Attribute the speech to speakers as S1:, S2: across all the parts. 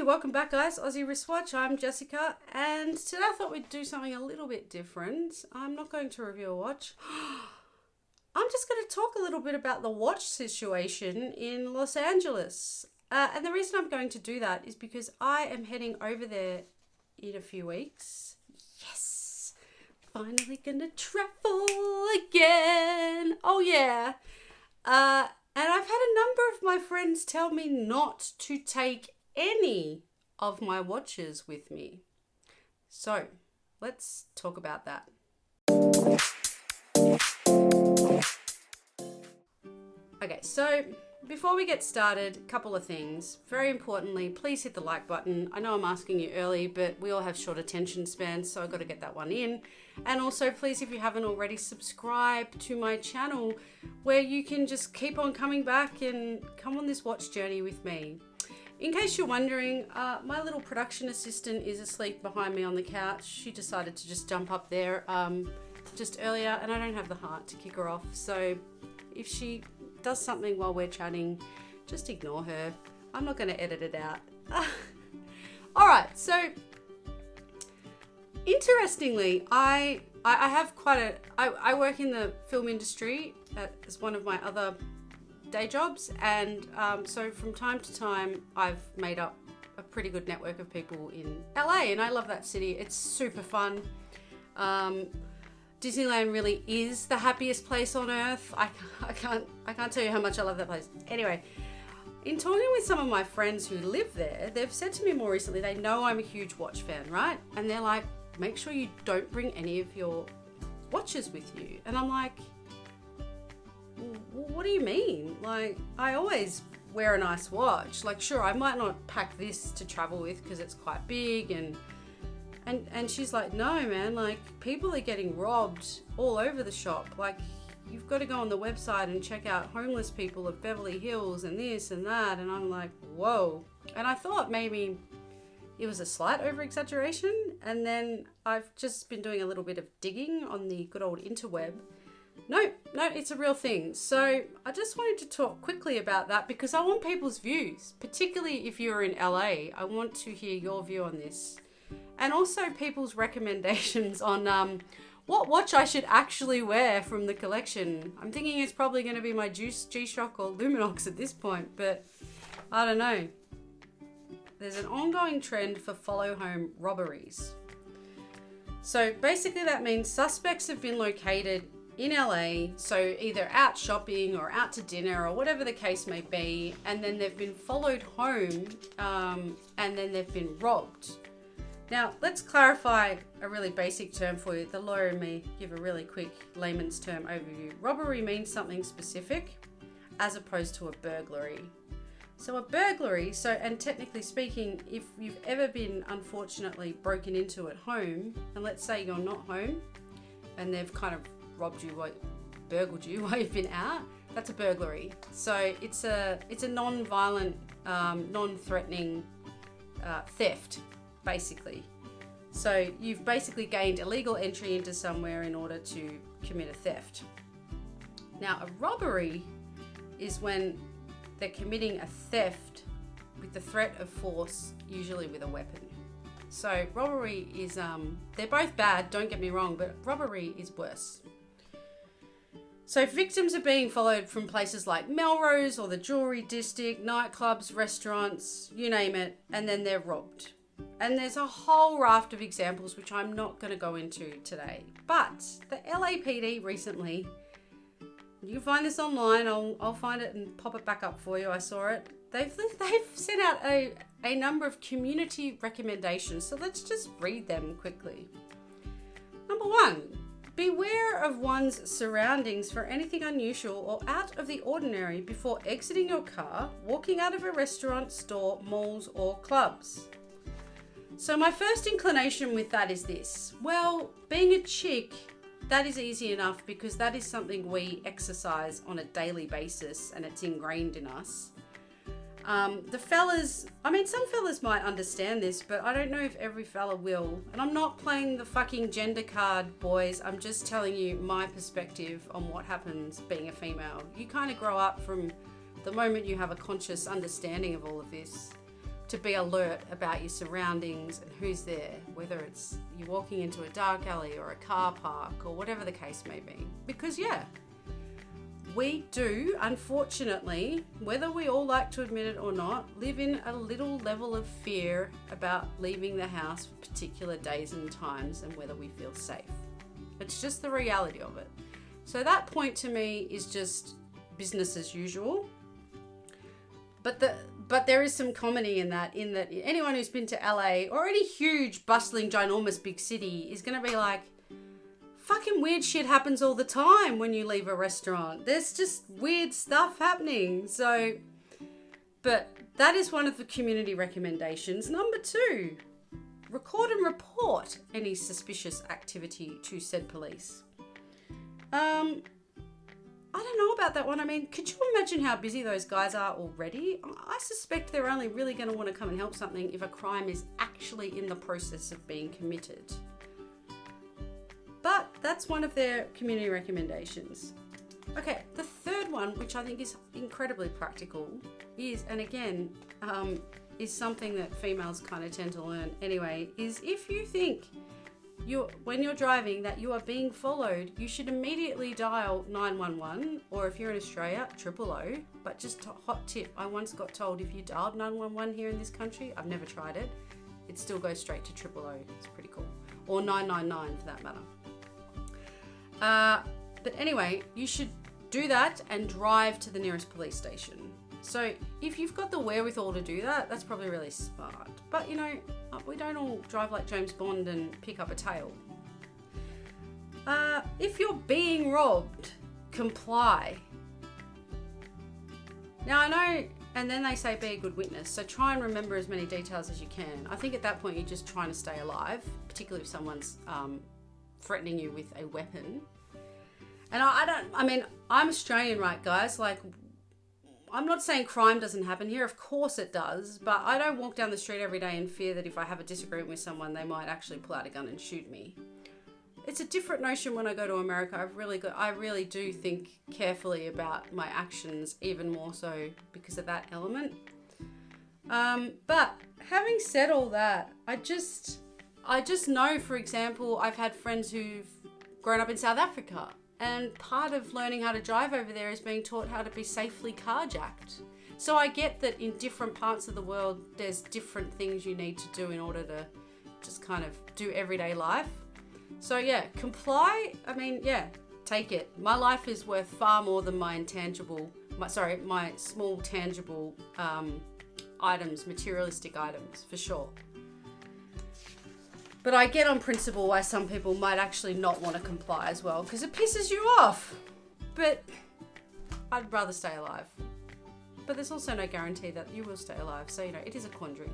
S1: welcome back guys, Aussie Wristwatch. I'm Jessica and today I thought we'd do something a little bit different. I'm not going to review a watch. I'm just going to talk a little bit about the watch situation in Los Angeles. And the reason I'm going to do that is because I am heading over there in a few weeks. Yes, finally gonna travel again. Oh yeah. And I've had a number of my friends tell me not to take any of my watches with me. So let's talk about that. Okay, so before we get started, a couple of things. Very importantly, please hit the like button. I know I'm asking you early, but we all have short attention spans, so I've got to get that one in. And also, please, if you haven't already, subscribe to my channel where you can just keep on coming back and come on this watch journey with me. In case you're wondering, my little production assistant is asleep behind me on the couch. She decided to just jump up there just earlier, and I don't have the heart to kick her off. So if she does something while we're chatting, just ignore her. I'm not going to edit it out. All right, so interestingly, I have I work in the film industry as one of my other day jobs, and so from time to time I've made up a pretty good network of people in LA, and I love that city. It's super fun. Disneyland really is the happiest place on earth. I can't tell you how much I love that place. Anyway, in talking with some of my friends who live there, they've said to me more recently, they know I'm a huge watch fan, right? And they're like, make sure you don't bring any of your watches with you. And I'm like, what do you mean? Like, I always wear a nice watch. Like, sure, I might not pack this to travel with because it's quite big, and she's like, no, man, like, people are getting robbed all over the shop. Like, you've got to go on the website and check out homeless people of Beverly Hills and this and that. And I'm like, whoa. And I thought maybe it was a slight over-exaggeration. And then I've just been doing a little bit of digging on the good old interweb. No, it's a real thing. So I just wanted to talk quickly about that because I want people's views, particularly if you're in LA. I want to hear your view on this. And also people's recommendations on what watch I should actually wear from the collection. I'm thinking it's probably going to be my G-Shock or Luminox at this point, but I don't know. There's an ongoing trend for follow home robberies. So basically that means suspects have been located in LA, so either out shopping or out to dinner or whatever the case may be, and then they've been followed home and then they've been robbed. Now, let's clarify a really basic term for you. The lawyer and me give a really quick layman's term overview. Robbery means something specific as opposed to a burglary. So a burglary, and technically speaking, if you've ever been unfortunately broken into at home, and let's say you're not home and they've kind of burgled you while you've been out, that's a burglary. So it's a non-violent, non-threatening theft, basically. So you've basically gained illegal entry into somewhere in order to commit a theft. Now, a robbery is when they're committing a theft with the threat of force, usually with a weapon. So robbery is, they're both bad, don't get me wrong, but robbery is worse. So victims are being followed from places like Melrose or the Jewelry District, nightclubs, restaurants, you name it, and then they're robbed. And there's a whole raft of examples which I'm not going to go into today. But the LAPD recently, you can find this online, I'll find it and pop it back up for you, I saw it. They've sent out a number of community recommendations, so let's just read them quickly. Number 1, beware of one's surroundings for anything unusual or out of the ordinary before exiting your car, walking out of a restaurant, store, malls or clubs. So my first inclination with that is this. Well, being a chick, that is easy enough because that is something we exercise on a daily basis and it's ingrained in us. The fellas, some fellas might understand this, but I don't know if every fella will. And I'm not playing the fucking gender card, boys. I'm just telling you my perspective on what happens being a female. You kind of grow up from the moment you have a conscious understanding of all of this. to be alert about your surroundings and who's there, whether it's you're walking into a dark alley or a car park or whatever the case may be. Because we do, unfortunately, whether we all like to admit it or not, live in a little level of fear about leaving the house for particular days and times and whether we feel safe. It's just the reality of it. So that point to me is just business as usual. But there is some comedy in that anyone who's been to LA or any huge, bustling, ginormous big city is going to be like, fucking weird shit happens all the time when you leave a restaurant. There's just weird stuff happening. So, but that is one of the community recommendations. Number 2, record and report any suspicious activity to said police. I don't know about that one. I mean, could you imagine how busy those guys are already? I suspect they're only really going to want to come and help something if a crime is actually in the process of being committed. But that's one of their community recommendations. Okay, the third one, which I think is incredibly practical, is, and again, is something that females kind of tend to learn anyway, is if you think when you're driving that you are being followed, you should immediately dial 911, or if you're in Australia, 000. But just a hot tip, I once got told if you dialed 911 here in this country, I've never tried it, it still goes straight to 000. It's pretty cool. Or 999 for that matter. But anyway, you should do that and drive to the nearest police station. So if you've got the wherewithal to do that, that's probably really smart. But we don't all drive like James Bond and pick up a tail. If you're being robbed, comply. Now I know, and then they say be a good witness, so try and remember as many details as you can. I think at that point you're just trying to stay alive, particularly if someone's threatening you with a weapon. And I'm Australian, right, guys? Like, I'm not saying crime doesn't happen here. Of course it does. But I don't walk down the street every day in fear that if I have a disagreement with someone, they might actually pull out a gun and shoot me. It's a different notion when I go to America. I really do think carefully about my actions, even more so because of that element. But having said all that, I just know, for example, I've had friends who've grown up in South Africa. And part of learning how to drive over there is being taught how to be safely carjacked. So I get that in different parts of the world, there's different things you need to do in order to just kind of do everyday life. So comply. Take it. My life is worth far more than my small tangible items, materialistic items, for sure. But I get on principle why some people might actually not want to comply as well, because it pisses you off. But I'd rather stay alive. But there's also no guarantee that you will stay alive. So, it is a quandary.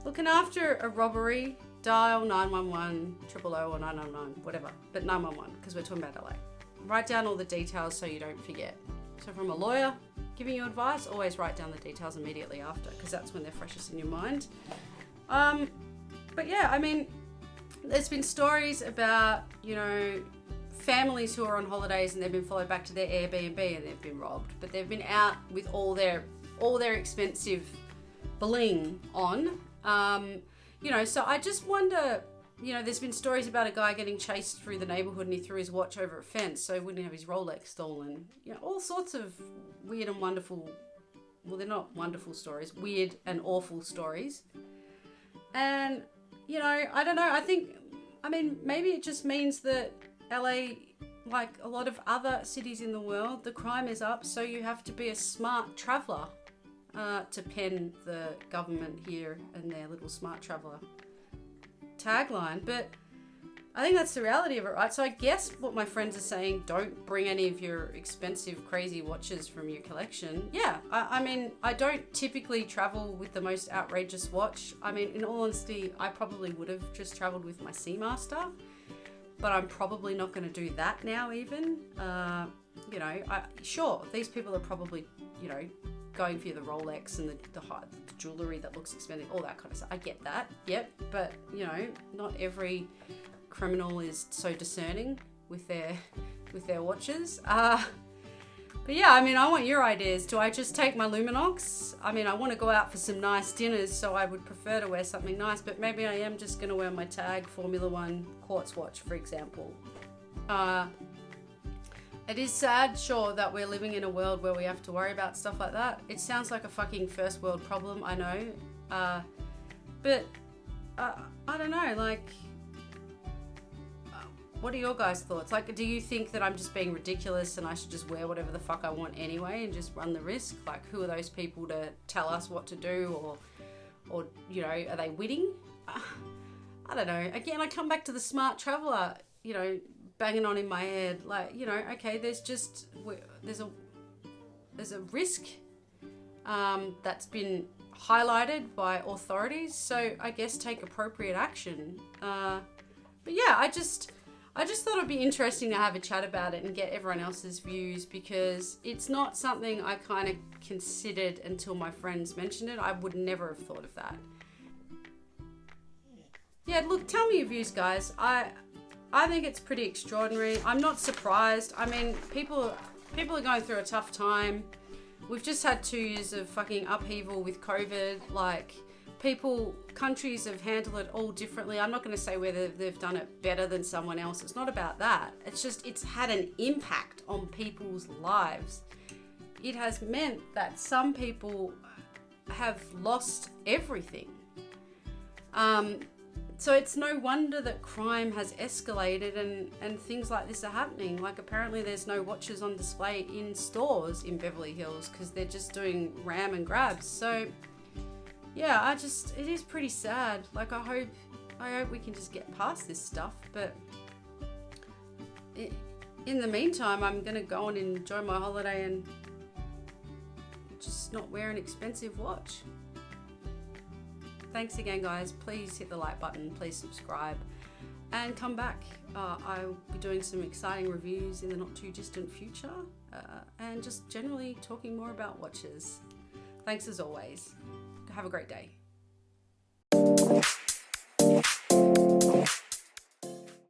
S1: Looking after a robbery, dial 911, 000 or 999, whatever. But 911, because we're talking about LA. Write down all the details so you don't forget. So from a lawyer giving you advice, always write down the details immediately after, because that's when they're freshest in your mind. But there's been stories about, families who are on holidays and they've been followed back to their Airbnb and they've been robbed, but they've been out with all their expensive bling on. So I just wonder, there's been stories about a guy getting chased through the neighborhood and he threw his watch over a fence so he wouldn't have his Rolex stolen. All sorts of weird and wonderful, well, they're not wonderful stories, weird and awful stories. And I don't know. Maybe it just means that LA, like a lot of other cities in the world, the crime is up, so you have to be a smart traveller to pen the government here and their little smart traveller tagline. But I think that's the reality of it, right? So I guess what my friends are saying, don't bring any of your expensive, crazy watches from your collection. Yeah, I don't typically travel with the most outrageous watch. In all honesty, I probably would have just travelled with my Seamaster, but I'm probably not going to do that now even. Sure, these people are probably, going for the Rolex and the jewellery that looks expensive, all that kind of stuff. I get that, yep, but, not every criminal is so discerning with their watches. But yeah, I mean, I want your ideas. Do I just take my Luminox? I mean, I want to go out for some nice dinners, so I would prefer to wear something nice, but maybe I am just going to wear my Tag Formula One quartz watch, for example. It is sad, sure, that we're living in a world where we have to worry about stuff like that. It sounds like a fucking first world problem, I know. But I don't know, like, what are your guys' thoughts? Like, do you think that I'm just being ridiculous and I should just wear whatever the fuck I want anyway and just run the risk? Like, who are those people to tell us what to do, or you know, are they winning? I don't know. Again, I come back to the smart traveler, you know, banging on in my head. Like, you know, okay, there's a risk that's been highlighted by authorities, so I guess take appropriate action. But yeah, I just thought it'd be interesting to have a chat about it and get everyone else's views, because it's not something I kind of considered until my friends mentioned it. I would never have thought of that. Yeah, look, tell me your views, guys. I think it's pretty extraordinary. I'm not surprised. I mean, people are going through a tough time. We've just had 2 years of fucking upheaval with COVID. Like, countries have handled it all differently. I'm not going to say whether they've done it better than someone else. It's not about that. It's just, it's had an impact on people's lives. It has meant that some people have lost everything. So it's no wonder that crime has escalated and things like this are happening. Like, apparently there's no watches on display in stores in Beverly Hills because they're just doing ram and grabs. So yeah, it is pretty sad. Like, I hope we can just get past this stuff. But in the meantime, I'm going to go and enjoy my holiday and just not wear an expensive watch. Thanks again, guys. Please hit the like button, please subscribe, and come back. I'll be doing some exciting reviews in the not too distant future, and just generally talking more about watches. Thanks as always. Have a great day.